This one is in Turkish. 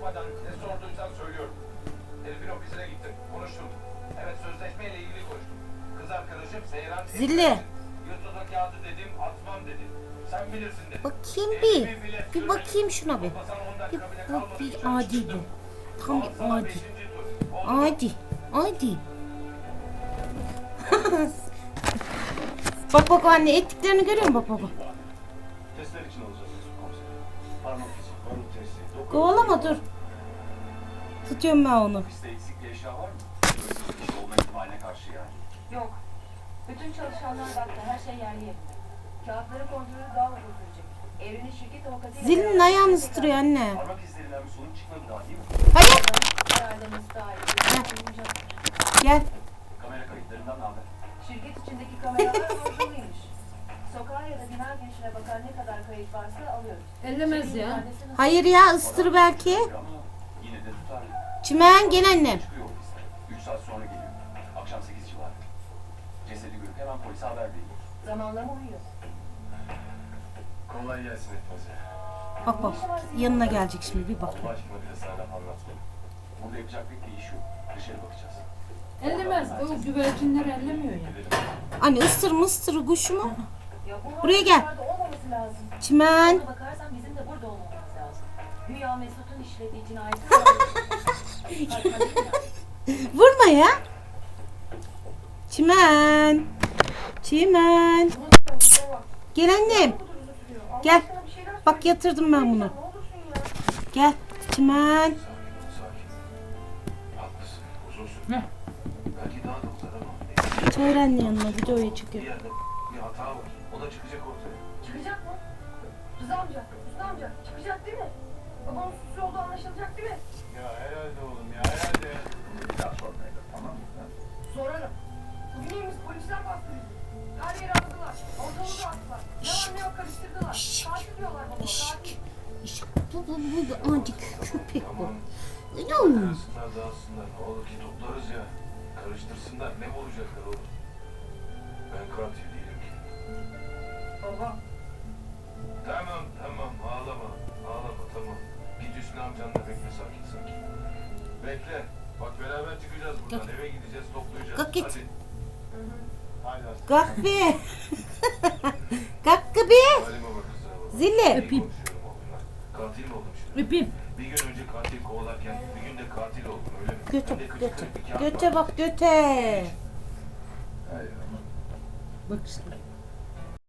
çıkmadan ne sorduysan söylüyorum. Herifin ofisine gittim. Konuştum. Evet, sözleşmeyle ilgili konuştum. Kız arkadaşım Seyran... Zilli. Yurtta kağıdı dedim, atmam dedi. Sen bilirsin dedi. Bakayım bir bakayım şuna bir. Bir adi bu. Tam bir adi. Adi. Bak anne ettiklerini görüyor musun bak. Testler için alacağız komiserim. Parmak izi, barut testi, doku... Kovalama dur. Tutuyorum ben onu. Ofiste eksikli eşya var mı? Hırsızlık işi olma ihtimaline karşı yani. Yok. Bütün çalışanlar baktı. Her şey yerli yerinde. Kağıtları kontrolü daha uzun sürecek. Evrenin şirket avukatıyla... Zilin ayağını ısıtırıyor anne. Parmak izlerinden bir sorun çıkmadı daha değil mi? Hayır. Kararlarınız daha iyi. Gel. Kamera kayıtlarından ne haber? Şirket içindeki kameralar borcalıymış. Sokağa ya da bina girişine bakan ne kadar kayıt varsa alıyoruz. Ellemez ya. Hayır ya ıstır belki. Ama yine de tutar. Çimen gel annem. Çıkıyor ofisten. 3 saat sonra geliyor. Akşam 8 civarı. Cesedi görüp hemen polise haber veriyor. Zamanlama uyuyor. Kolay gelsin etmeze. Bak yanına gelecek şimdi bir bak. Allah aşkına bir de sana laf anlatma. Burada yapacak pek bir iş yok. Dışarı bakacağız. Ellemez. O güvercinler ellemiyor ya. Gidelim. Anne ıstır mı ıstır kuş mu? Ya bu Buraya gel. ortada olmaması lazım. Çimen. Ona bakarsan bizim de burada olmamız lazım. Güya Mesut'un işlediği cinayeti... Vurma ya. Çimen. Gel annem. Gel. Bak yatırdım ben bunu. Gel. Çimen. Sakin. Haklısın. Uzun sürdü. Heh. Belki daha da uzar ama. Çağır anne yanına videoya Bir çıkıyor. yerde bir hata var. O da çıkacak ortaya. Çıkacak mı? Rıza amca, Hüsnü amca çıkacak değil mi? Babamın suçlu olduğu anlaşılacak değil mi? Ya herhalde oğlum ya herhalde. Bir daha sormayın tamam mı? Sorarım. Bugün neyimiz polisler bastı bizi. Her yeri aradılar. Ortalığı da attılar. Ne var ne yok karıştırdılar. Katil diyorlar baba, katil. Bu acık köpek bu. Tamam. Yok. Dağılsınlar dağılsınlar. Oğlum ki toplarız ya. Karıştırsınlar. Ne bulacaklar oğlum? Ben katil değilim ki. Baba. Tamam ağlama. Ağlama tamam. Git Hüsnü amcanla bekle sakin. Bekle. Bak beraber çıkacağız buradan. Eve gideceğiz toplayacağız. Kalk git. Hadi. Hadi aslan. Kalk bir. Kalk bir. Halime bak kızına bak. Zilli. İyi konuşuyorum oğlumla. Katil mi oldum şimdi? Öpeyim. Bir gün önce katil kovalarken bir gün de katil oldum öyle mi? Göte Hem de kıçı kırık bir kağıt göte var. bak göte. Hayır ama. Bak işte.